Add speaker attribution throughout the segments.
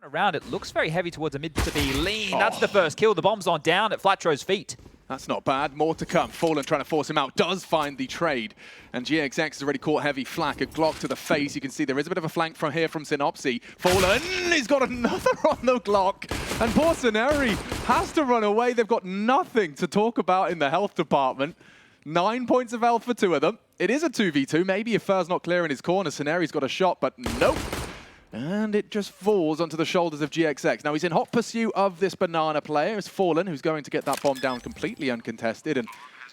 Speaker 1: Around it looks very heavy towards a mid to be lean. That's the first kill. The bomb's on down at Flatro's feet.
Speaker 2: That's not bad. More to come. Fallen trying to force him out. Does find the trade. And GXX has already caught heavy flak. A Glock to the face. You can see there is a bit of a flank from here from Synopsy. Fallen, he's got another on the Glock. And poor Suneri has to run away. They've got nothing to talk about in the health department. 9 points of health for two of them. It is a 2v2. Maybe if Fur's not clear in his corner, Suneri's got a shot, but nope. And it just falls onto the shoulders of GXX. Now he's in hot pursuit of this banana player. It's Fallen, who's going to get that bomb down completely uncontested. And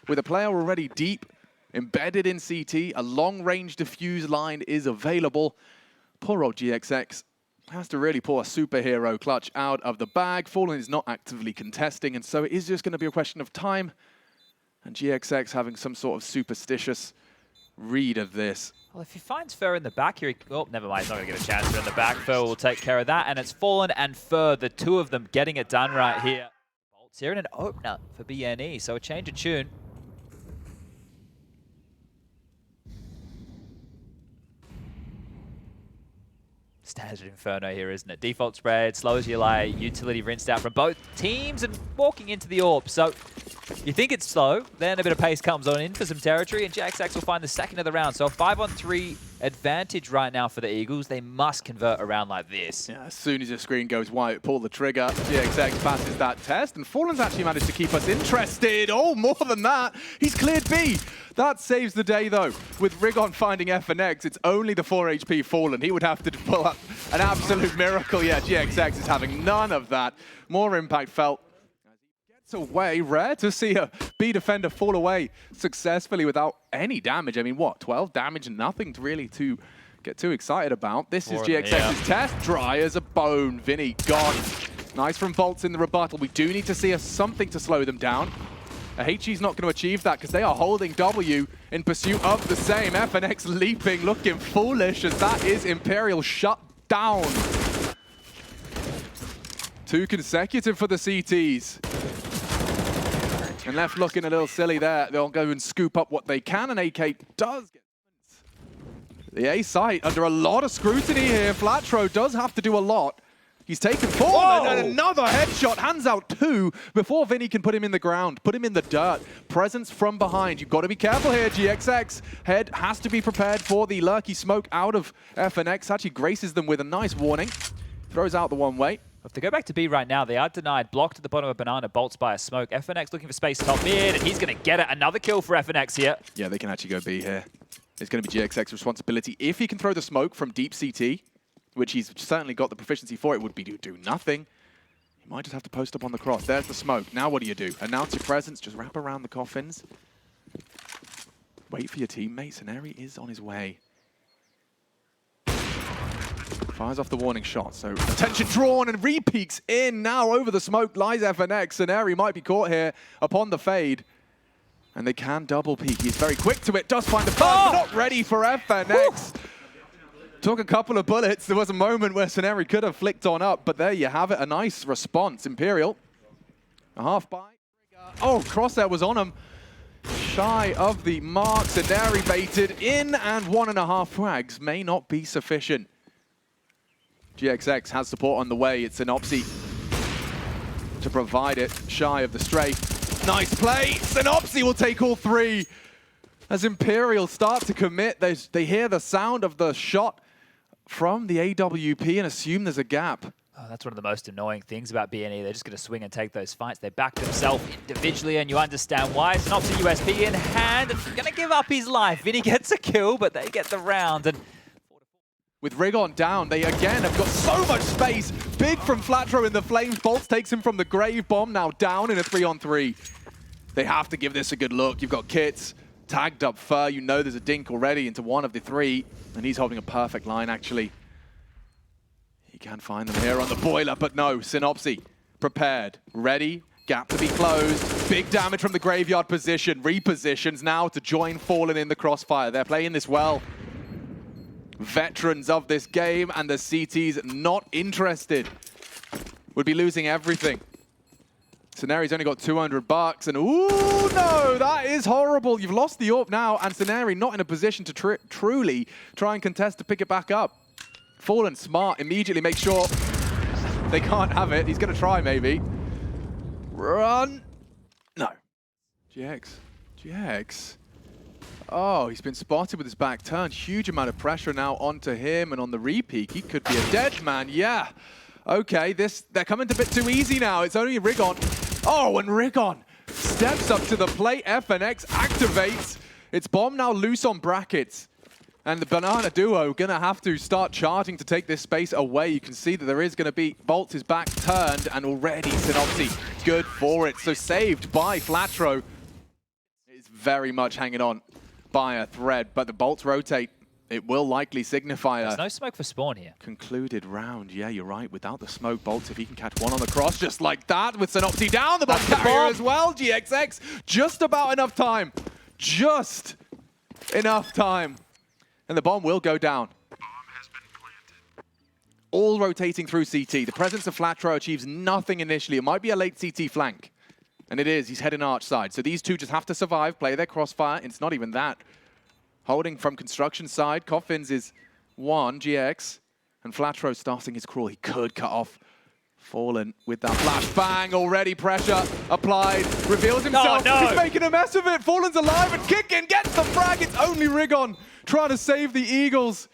Speaker 2: with a player already deep, embedded in CT, a long-range diffuse line is available. Poor old GXX has to really pull a superhero clutch out of the bag. Fallen is not actively contesting, and so it is just going to be a question of time. And GXX having some sort of superstitious read of this.
Speaker 1: Well, if he finds Fur in the back here, oh, never mind, he's not going to get a chance. Fur in the back, Fur will take care of that, and it's Fallen and Fur, the two of them getting it done right here. Bolts here and an opener for BNE, so a change of tune. Standard Inferno here, isn't it? Default spread, slow as you lie, utility rinsed out from both teams and walking into the AWP. So you think it's slow, then a bit of pace comes on in for some territory, and JXX will find the second of the round. So a 5-on-3 advantage right now for the Eagles. They must convert a round like this.
Speaker 2: Yeah, as soon as your screen goes white, pull the trigger. GXX passes that test, and Fallen's actually managed to keep us interested. Oh, more than that. He's cleared B. That saves the day, though. With Rigon finding F and X, it's only the 4 HP Fallen. He would have to pull up an absolute miracle. Yeah, GXX is having none of that. More impact felt. Gets away. Rare to see a B defender fall away successfully without any damage. I mean, what, 12 damage? Nothing to really to get too excited about. This is GXX's test. Dry as a bone. Vinny gone. Nice from Bolts in the rebuttal. We do need to see something to slow them down. HG's not going to achieve that because they are holding W in pursuit of the same. FNX leaping, looking foolish as that is Imperial shut down. 2 consecutive for the CTs. And left looking a little silly there. They'll go and scoop up what they can, and AK does get the A site under a lot of scrutiny here. Flatro does have to do a lot. He's taken 4 and another headshot, hands out 2 before Vinny can put him in the ground, put him in the dirt. Presence from behind. You've got to be careful here, GXX. Head has to be prepared for the lurky smoke out of FNX. Actually graces them with a nice warning. Throws out the one way.
Speaker 1: If they go back to B right now, they are denied. Blocked at the bottom of Banana, Bolts by a smoke. FNX looking for space top mid, and he's going to get it. Another kill for FNX here.
Speaker 2: Yeah, they can actually go B here. It's going to be GXX's responsibility. If he can throw the smoke from deep CT, which he's certainly got the proficiency for, it would be do nothing. You might just have to post up on the cross. There's the smoke. Now what do? Announce your presence, just wrap around the coffins. Wait for your teammates, and Eri is on his way. Fires off the warning shot, so attention drawn and re-peeks in. Now over the smoke lies FNX, and Eri might be caught here upon the fade. And they can double peek. He's very quick to it, does find the first, not ready for FNX. Took a couple of bullets. There was a moment where Suneri could have flicked on up, but there you have it. A nice response. Imperial, a half bite. Oh, Crosshair was on him. Shy of the mark. Suneri baited in, and 1.5 frags may not be sufficient. GXX has support on the way. It's Synopsy to provide it. Shy of the strafe. Nice play. Synopsy will take all 3. As Imperial start to commit, they hear the sound of the shot from the AWP and assume there's a gap.
Speaker 1: Oh, that's one of the most annoying things about BNE. They're just going to swing and take those fights. They back themselves individually, and you understand why. Synopsy USP in hand, and going to give up his life. Vinny gets a kill, but they get the round. And
Speaker 2: with Rigon down, they again have got so much space. Big from Flatro in the flames. Bolts takes him from the grave bomb, now down in a 3-on-3. They have to give this a good look. You've got Kits tagged up Fur. You know there's a dink already into one of the 3, and he's holding a perfect line, actually. He can find them here on the boiler, but no, Synopsy prepared, ready, gap to be closed. Big damage from the graveyard position. Repositions now to join Fallen in the crossfire. They're playing this well. Veterans of this game, and the CTs not interested. Would be losing everything. Suneri's only got 200 bucks, and ooh, no, that is horrible. You've lost the AWP now, and Suneri not in a position to truly try and contest to pick it back up. Fallen smart, immediately make sure They can't have it. He's going to try, maybe. Run. No. GX. Oh, he's been spotted with his back turned. Huge amount of pressure now onto him, and on the re-peak, he could be a dead man. Yeah. Okay, they're coming a bit too easy now. It's only Rigon. Oh, and Rigon steps up to the plate. FNX activates. It's Bomb now loose on brackets. And the Banana duo going to have to start charging to take this space away. You can see that there is going to be Bolts is back turned, and already Synopsy good for it. So saved by Flatro. Is very much hanging on by a thread, but the Bolts rotate. It will likely signify
Speaker 1: There's no smoke for spawn here.
Speaker 2: Concluded round. Yeah, you're right. Without the smoke, Bolts, if he can catch one on the cross just like that, with Synopsy down, the bomb carrier as well. GXX, just about enough time. Just enough time. And the bomb will go down. All rotating through CT. The presence of Flatro achieves nothing initially. It might be a late CT flank. And it is. He's heading arch side. So these two just have to survive, play their crossfire. It's not even that. Holding from construction side. Coffins is one, GX. And Flatro starting his crawl. He could cut off Fallen with that flash. Bang, already pressure applied. Reveals himself.
Speaker 1: Oh, no.
Speaker 2: He's making a mess of it. Fallen's alive and kicking. Gets the frag. It's only Rigon trying to save the Eagles.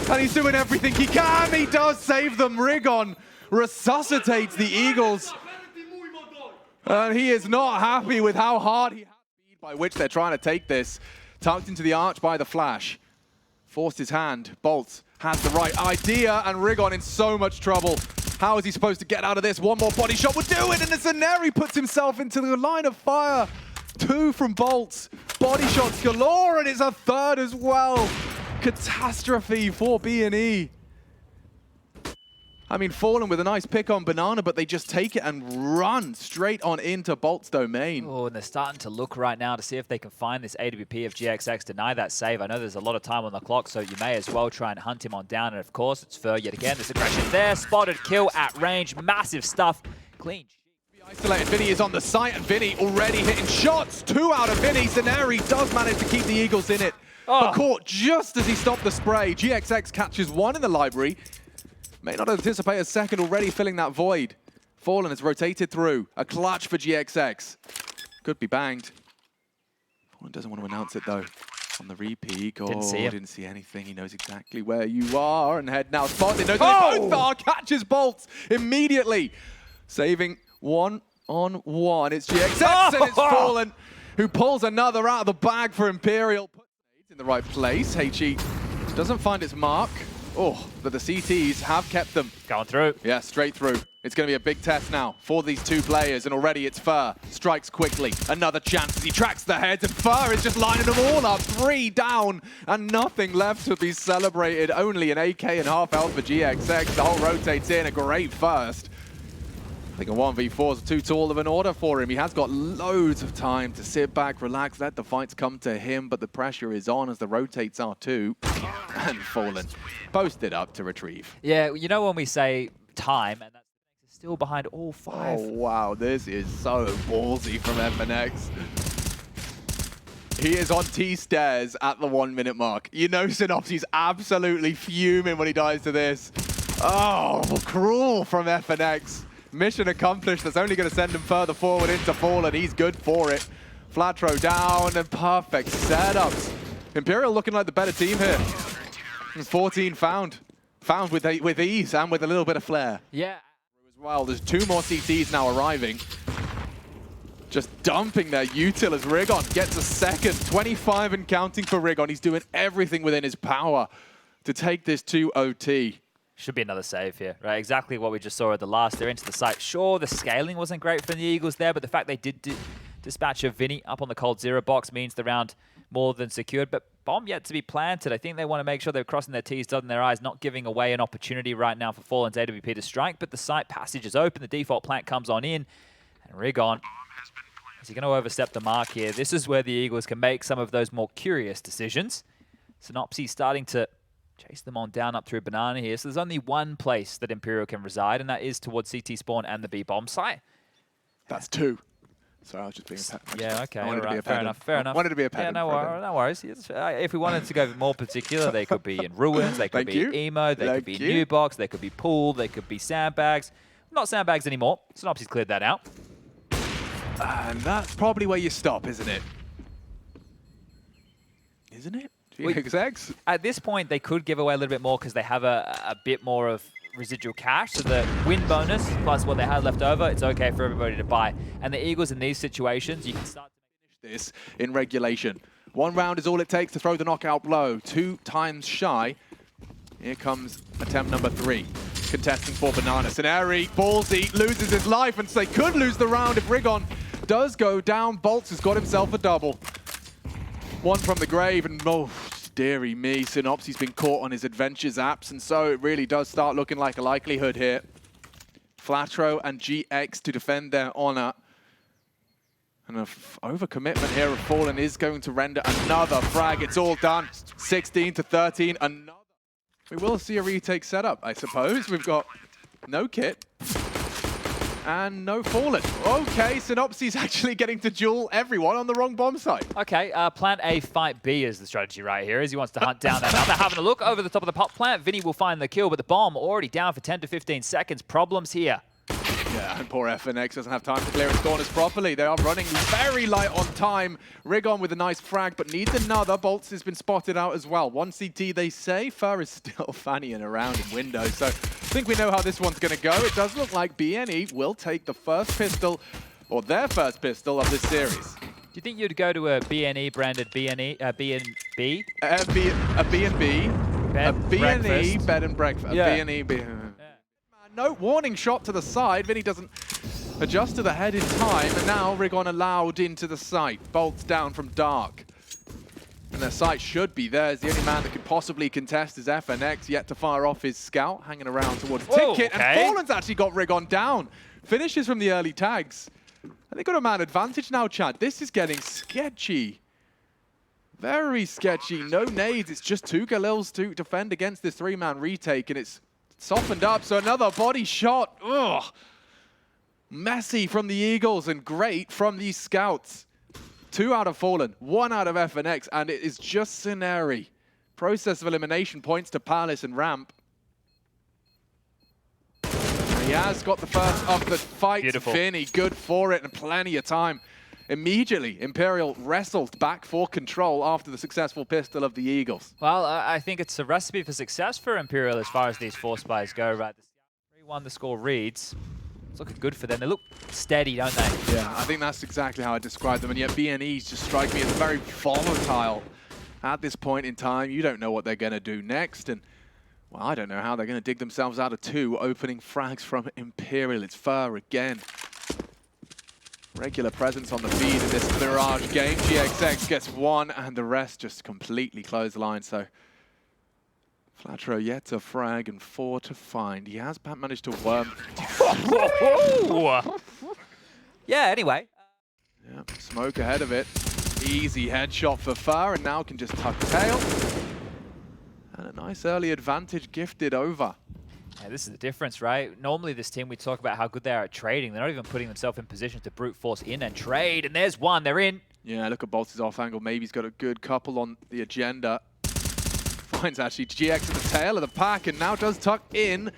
Speaker 2: And he's doing everything he can. He does save them. Rigon resuscitates the Eagles. And he is not happy with how hard he had speed by which they're trying to take this. Tucked into the arch by the flash. Forced his hand. Bolts has the right idea, and Rigon in so much trouble. How is he supposed to get out of this? One more body shot would do it, and Zeneri puts himself into the line of fire. Two from Bolts. Body shots galore, and it's a third as well. Catastrophe for BNE. I mean, Fallen with a nice pick on Banana, but they just take it and run straight on into Bolt's domain.
Speaker 1: Oh, and they're starting to look right now to see if they can find this AWP of GXX, deny that save. I know there's a lot of time on the clock, so you may as well try and hunt him on down. And of course, it's Fur yet again. There's aggression there. Spotted kill at range. Massive stuff. Clean.
Speaker 2: Isolated. Vinny is on the site, and Vinny already hitting shots. Two out of Vinny. Zeneri does manage to keep the Eagles in it. But caught just as he stopped the spray. GXX catches one in the library. May not anticipate a second, already filling that void. Fallen has rotated through. A clutch for GXX. Could be banged. Fallen doesn't want to announce it though. On the re-peak. Oh, didn't see anything. He knows exactly where you are. And head now spotted. Knows where they both are. Catches Bolts immediately. Saving one-on-one. It's GXX and it's Fallen who pulls another out of the bag for Imperial. Puts in the right place. HE doesn't find its mark. Oh, but the CTs have kept them.
Speaker 1: Going through.
Speaker 2: Yeah, straight through. It's going to be a big test now for these two players, and already it's Fur. Strikes quickly. Another chance as he tracks the heads, and Fur is just lining them all up. 3 down, and nothing left to be celebrated. Only an AK and half health for GXX. The whole rotates in. A great first. I think a 1v4 is too tall of an order for him. He has got loads of time to sit back, relax, let the fights come to him, but the pressure is on as the rotates are too. And Fallen posted up to retrieve.
Speaker 1: Yeah, you know when we say time, and that's still behind all 5.
Speaker 2: Oh, wow, this is so ballsy from FNX. He is on T-stairs at the 1 minute mark. You know Synopsy's absolutely fuming when he dies to this. Oh, cruel from FNX. Mission accomplished. That's only going to send him further forward into Fallen. He's good for it. Flatro down and perfect setups. Imperial looking like the better team here. 14 found. Found with ease and with a little bit of flair.
Speaker 1: Yeah.
Speaker 2: As well, there's 2 more CTs now arriving. Just dumping their util as Rigon gets a second. 25 and counting for Rigon. He's doing everything within his power to take this to OT.
Speaker 1: Should be another save here, right? Exactly what we just saw at the last. They're into the site. Sure, the scaling wasn't great from the Eagles there, but the fact they did dispatch of Vinny up on the cold 0 box means the round more than secured. But bomb yet to be planted. I think they want to make sure they're crossing their T's, dotting their I's, not giving away an opportunity right now for Fallen's AWP to strike. But the site passage is open. The default plant comes on in. And Rigon, is he going to overstep the mark here? This is where the Eagles can make some of those more curious decisions. Synopsy starting to chase them on down up through Banana here. So there's only one place that Imperial can reside, and that is towards CT spawn and the B-bomb site.
Speaker 2: That's 2. Sorry, I was just being a pet.
Speaker 1: Yeah, okay.
Speaker 2: I wanted to be a
Speaker 1: fair enough, fair enough.
Speaker 2: Wanted to be a pet.
Speaker 1: Yeah, no worries. If we wanted to go more particular, they could be in ruins, they could be emo, they could be new box, they could be pool, they could be sandbags. Not sandbags anymore. Synopsy's cleared that out.
Speaker 2: And that's probably where you stop, isn't it? Isn't it? GXX?
Speaker 1: At this point, they could give away a little bit more because they have a bit more of residual cash. So the win bonus plus what they had left over, it's okay for everybody to buy. And the Eagles in these situations, you can start to
Speaker 2: finish this in regulation. 1 round is all it takes to throw the knockout blow. 2 times shy. Here comes attempt number 3. Contesting for Banana. Scenari, ballsy, loses his life, and so they could lose the round if Rigon does go down. Bolts has got himself a double. 1 from the grave, and oh, dearie me, Synopsy's been caught on his adventures apps, and so it really does start looking like a likelihood here. Flatro and GX to defend their honor. And an overcommitment here of Fallen is going to render another frag. It's all done. 16 to 13, another. We will see a retake setup, I suppose. We've got no kit and no Fallen. Okay, Synopsy's actually getting to duel everyone on the wrong bomb site.
Speaker 1: Okay, plant A, fight B is the strategy right here, as he wants to hunt down that other. Having a look over the top of the pop plant, Vinny will find the kill, but the bomb already down for 10 to 15 seconds. Problems here.
Speaker 2: Yeah, and poor FNX doesn't have time to clear his corners properly. They are running very light on time. Rigon with a nice frag, but needs another. Bolts has been spotted out as well. 1 CT, they say. Fur is still fannying around in windows, so I think we know how this one's going to go. It does look like BNE will take the first pistol, or their first pistol of this series.
Speaker 1: Do you think you'd go to a BNE branded BNB?
Speaker 2: A B&B, a BNE bed and breakfast.
Speaker 1: Yeah.
Speaker 2: A B&E. No warning shot to the side. Vinny doesn't adjust to the head in time, and now Rigon allowed into the site. Bolts down from Dark. And their sight should be there. The only man that could possibly contest is FNX, yet to fire off his scout, hanging around towards Ticket.
Speaker 1: Okay.
Speaker 2: And Fallen's actually got Rigon down. Finishes from the early tags. And they got a man advantage now, Chad. This is getting sketchy. Very sketchy. No nades. It's just 2 Galils to defend against this 3-man retake, and it's softened up, so another body shot. Ugh. Messy from the Eagles and great from these scouts. 2 out of Fallen, 1 out of FNX, and it is just Scenari. Process of elimination points to Palace and Ramp. He has got the first of the fight.
Speaker 1: Beautiful.
Speaker 2: Vinny, good for it, and plenty of time. Immediately, Imperial wrestled back for control after the successful pistol of the Eagles.
Speaker 1: Well, I think it's a recipe for success for Imperial as far as these 4 spies go, right? 3-1 the score reads. It's looking good for them. They look steady, don't they?
Speaker 2: Yeah, I think that's exactly how I describe them, and yet BNEs just strike me as very volatile. At this point in time, you don't know what they're going to do next, and well, I don't know how they're going to dig themselves out of 2 opening frags from Imperial. It's Fur again. Regular presence on the feed in this Mirage game. GXX gets 1, and the rest just completely close the line. So Flatro yet to frag and 4 to find. He has managed to worm.
Speaker 1: Yeah, anyway.
Speaker 2: Yeah, smoke ahead of it. Easy headshot for Fur, and now can just tuck tail. And a nice early advantage gifted over.
Speaker 1: Yeah, this is the difference, right? Normally this team, we talk about how good they are at trading. They're not even putting themselves in position to brute force in and trade. And there's one, they're in.
Speaker 2: Yeah, look at Bolts' off angle. Maybe he's got a good couple on the agenda. Finds actually GX at the tail of the pack and now does tuck in.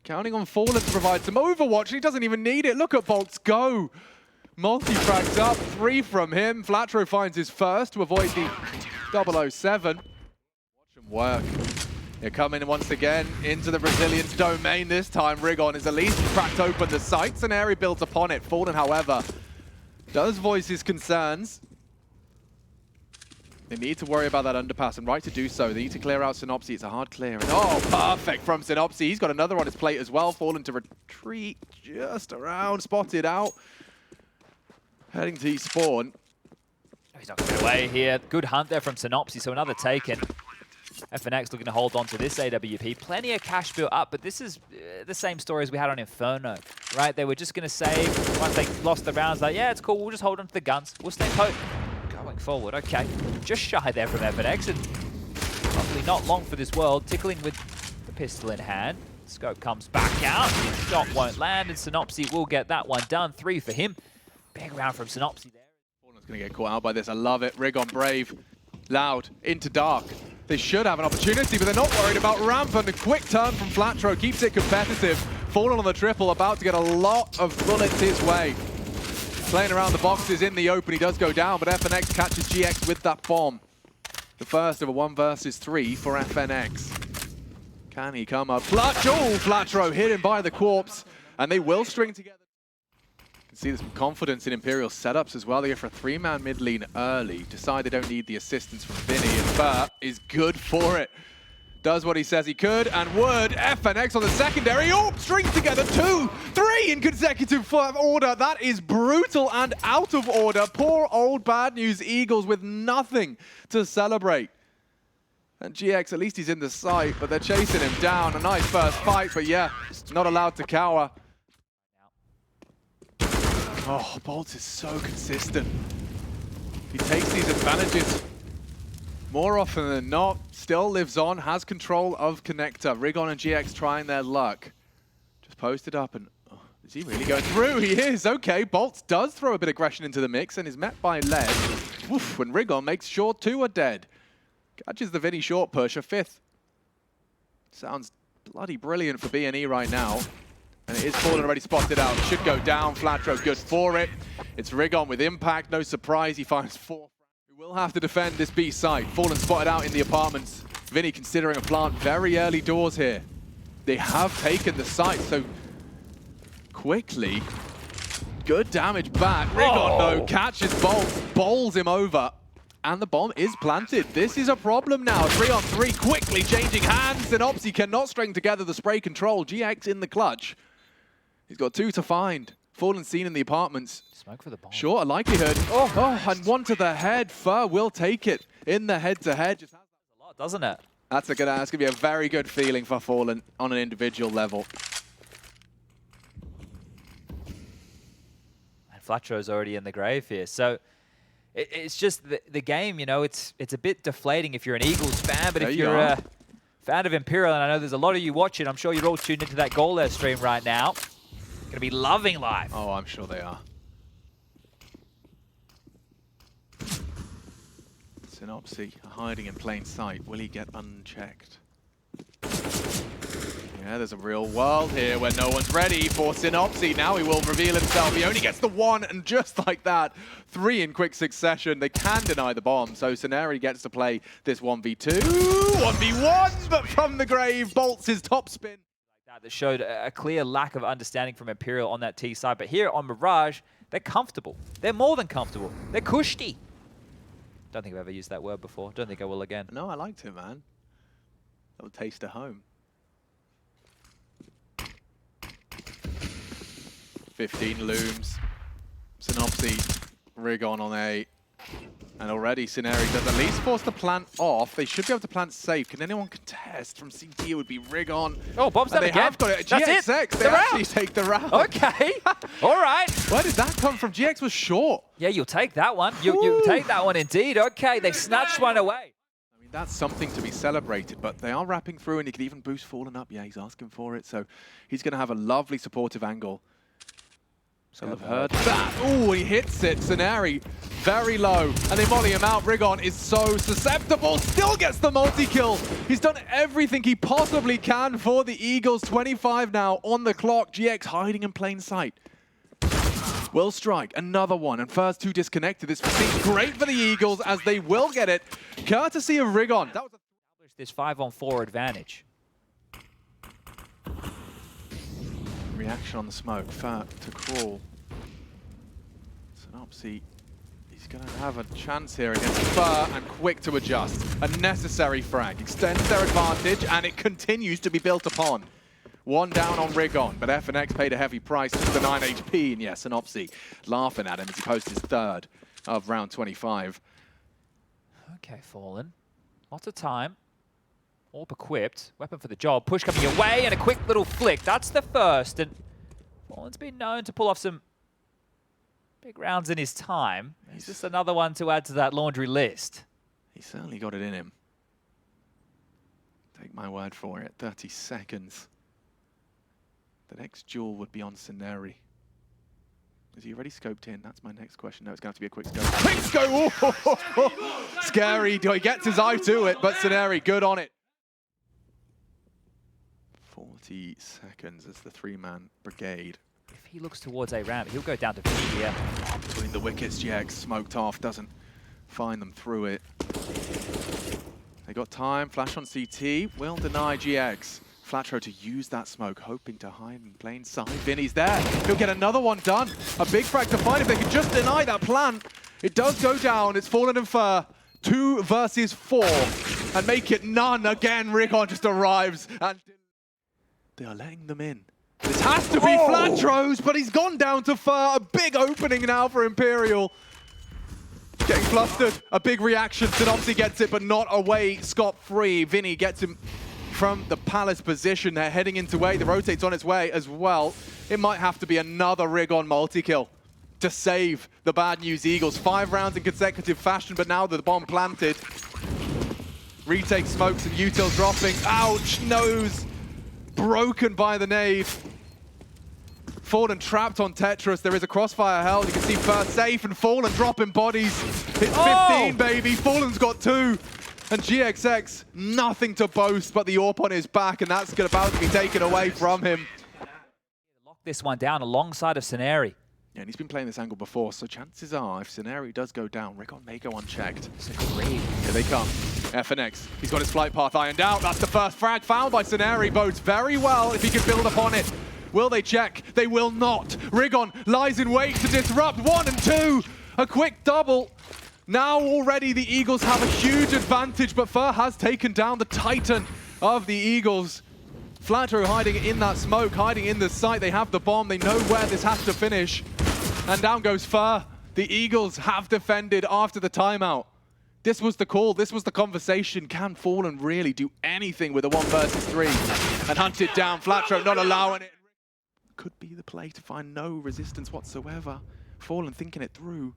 Speaker 2: Counting on Fallen to provide some overwatch. He doesn't even need it. Look at Bolts go. Multi-frags up, 3 from him. Flatro finds his first to avoid the 007. Watch him work. They're coming once again into the Brazilian's domain. This time, Rigon is at least cracked open the sights, and Airy builds upon it. Fallen, however, does voice his concerns. They need to worry about that underpass, and right to do so. They need to clear out Synopsy. It's a hard clear. And oh, perfect from Synopsy. He's got another on his plate as well. Fallen to retreat just around, spotted out. Heading to spawn.
Speaker 1: He's not going to get away here. Good hunt there from Synopsy, so another taken. FNX looking to hold on to this AWP. Plenty of cash built up, but this is the same story as we had on Inferno, right? They were just going to save. Once they lost the rounds, like, yeah, it's cool. We'll just hold on to the guns. We'll stay put. Going forward, okay. Just shy there from FNX, and probably not long for this world. Tickling with the pistol in hand. Scope comes back out. Shot won't land, and Synopsy will get that one done. 3 for him. Big round from Synopsy there.
Speaker 2: Fallen's going to get caught out by this. I love it. Rigon brave. Loud. Into dark. They should have an opportunity, but they're not worried about ramp, and a quick turn from Flatro keeps it competitive. Fallen on the triple, about to get a lot of bullets his way. Playing around the boxes in the open, he does go down, but FNX catches GX with that bomb. The first of a 1 versus 3 for FNX. Can he come up? Flatch, oh, Flatro hidden by the corpse, and they will string together. You can see there's some confidence in Imperial setups as well. They go for a 3-man mid lane early. Decide they don't need the assistance from Vinny, and Burt is good for it. Does what he says he could and would. FNX on the secondary. Oh, string together 2, 3 in consecutive order. That is brutal and out of order. Poor old Bad News Eagles with nothing to celebrate. And GX, at least he's in the sight, but they're chasing him down. A nice first fight, but yeah, not allowed to cower. Oh, Bolts is so consistent. He takes these advantages more often than not, still lives on, has control of Connector. Rigon and GX trying their luck. Just posted up and, oh, is he really going through? He is, okay. Bolts does throw a bit of aggression into the mix and is met by lead. Woof, when Rigon makes sure 2 are dead. Catches the Vinny short push, a 5th. Sounds bloody brilliant for BNE right now. And it is Fallen already spotted out. Should go down, Flatro good for it. It's Rigon with impact, no surprise, he finds 4. Will have to defend this B site. Fallen spotted out in the apartments. Vinny considering a plant very early doors here. They have taken the site so quickly. Good damage back. Rigon though catches Bolt, bowls him over, and the bomb is planted. This is a problem now. 3-on-3 quickly changing hands, and Opsy cannot string together the spray control. GX in the clutch. He's got 2 to find. Fallen seen in the apartments.
Speaker 1: Smoke for the bomb.
Speaker 2: Sure, a likelihood. Oh, and 1 to the head. Fur will take it in the head-to-head. Just has
Speaker 1: a lot, doesn't it?
Speaker 2: That's gonna be a very good feeling for Fallen on an individual level.
Speaker 1: And Flatro's already in the grave here. So it's just the game, you know, it's a bit deflating if you're an Eagles fan, but if you're a fan of Imperial, and I know there's a lot of you watching, I'm sure you're all tuned into that Goal Air stream right now. Gonna be loving life.
Speaker 2: Oh, I'm sure they are. Synopsy hiding in plain sight. Will he get unchecked? Yeah, there's a real world here where no one's ready for Synopsy. Now he will reveal himself. He only gets the 1, and just like that, 3 in quick succession. They can deny the bomb, so Scenari gets to play this 1v2. 1v1, but from the grave, Bolts his top spin.
Speaker 1: That showed a clear lack of understanding from Imperial on that T side. But here on Mirage, they're comfortable. They're more than comfortable. They're cushy. Don't think I've ever used that word before. Don't think I will again.
Speaker 2: No, I liked it, man. Little taste of home. 15 looms. Synopsy, Rigon on A. And already Scenari does at least force the plant off. They should be able to plant safe. Can anyone contest? From CT it would be Rigon.
Speaker 1: Oh, bombs that again.
Speaker 2: They have got it.
Speaker 1: That's
Speaker 2: GXX, they actually take the round.
Speaker 1: Okay, all right.
Speaker 2: Where did that come from? GX was short.
Speaker 1: Yeah, you'll take that one. You take that one indeed. Okay, they snatched one away.
Speaker 2: I mean, that's something to be celebrated, but they are wrapping through, and he could even boost Fallen up. Yeah, he's asking for it, so he's going to have a lovely supportive angle. So I've heard that. Oh, he hits it. Scenari very low, and they molly him out. Rigon is so susceptible. Still gets the multi-kill. He's done everything he possibly can for the Eagles. 25 now on the clock. GX hiding in plain sight. Will strike another one, and first 2 disconnected. This seems great for the Eagles as they will get it, courtesy of Rigon. That was
Speaker 1: this 5-on-4 advantage.
Speaker 2: Reaction on the smoke. Fur to crawl. Synopsy, he's going to have a chance here against Fur, and quick to adjust. A necessary frag. Extends their advantage, and it continues to be built upon. 1 down on Rigon, but FNX paid a heavy price for the 9 HP, and yes, Synopsy laughing at him as he posts his 3rd of round 25.
Speaker 1: Okay, Fallen. Lots of time. Orb equipped. Weapon for the job. Push coming your way, and a quick little flick. That's the first, and Fallen's been known to pull off some big rounds in his time. It's just another one to add to that laundry list.
Speaker 2: He certainly got it in him. Take my word for it. 30 seconds. The next duel would be on Scenari. Is he already scoped in? That's my next question. No, it's going to have to be a quick scope. Quick scope! Oh, scary. He gets his eye to it, but Scenari, good on it. 40 seconds as the three-man brigade.
Speaker 1: If he looks towards A ramp, he'll go down to 50 here.
Speaker 2: Between the wickets, GX smoked off, doesn't find them through it. They got time, flash on CT, will deny GX. Flatro to use that smoke, hoping to hide in plain sight. Vinny's there, he'll get another one done. A big frag to find if they can just deny that plan. It does go down, it's Fallen and Fur. 2 versus 4, and make it none again. Rickon just arrives, and they are letting them in. This has to be Flatro's, but he's gone down to Fur. A big opening now for Imperial. Getting flustered, a big reaction. Synopsy gets it, but not away scot-free. Vinny gets him from the Palace position. They're heading into A. The rotate's on its way as well. It might have to be another Rickon multi-kill to save the Bad News Eagles. 5 rounds in consecutive fashion, but now the bomb planted. Retake smokes and utils dropping. Ouch, nose broken by the nade. Fallen trapped on Tetris. There is a crossfire held. You can see First safe and Fallen dropping bodies. It's 15, baby. Fallen's got 2. And GXX, nothing to boast, but the AWP on his back, and that's about to be taken away from him.
Speaker 1: Lock this one down alongside of Scenari.
Speaker 2: Yeah, and he's been playing this angle before, so chances are, if Scenari does go down, Rickon may go unchecked.
Speaker 1: It's a great.
Speaker 2: Here they come. FNX, he's got his flight path ironed out. That's the first frag found by Scenari. Bodes very well if he can build upon it. Will they check? They will not. Rickon lies in wait to disrupt 1 and 2. A quick double. Now already the Eagles have a huge advantage, but Fur has taken down the Titan of the Eagles. Flatro hiding in that smoke, hiding in the site. They have the bomb. They know where this has to finish. And down goes Fur. The Eagles have defended after the timeout. This was the call. This was the conversation. Can Fallen really do anything with a 1 versus 3? And hunt it down. Flatro not allowing it. Could be the play to find no resistance whatsoever. Fallen thinking it through.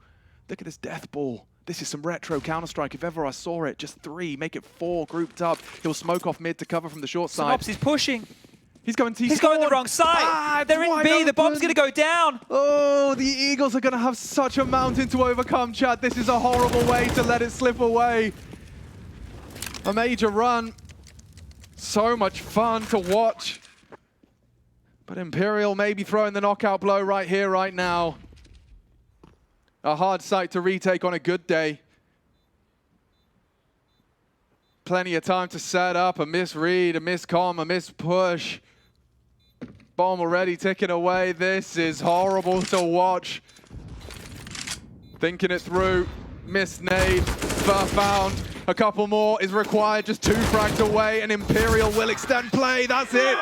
Speaker 2: Look at this death ball. This is some retro Counter-Strike if ever I saw it. Just 3, make it 4 grouped up. He'll smoke off mid to cover from the short side.
Speaker 1: Synopsy is pushing.
Speaker 2: He's going to
Speaker 1: He's going the wrong side. They're in B. The bomb's going to go down.
Speaker 2: Oh, the Eagles are going to have such a mountain to overcome, Chad. This is a horrible way to let it slip away. A major run. So much fun to watch. But Imperial may be throwing the knockout blow right here, right now. A hard site to retake on a good day. Plenty of time to set up, a misread, a miscomm, a mispush. Bomb already ticking away. This is horrible to watch. Thinking it through, missed nade, Fur found. A couple more is required, just 2 frags away, and Imperial will extend play. That's it.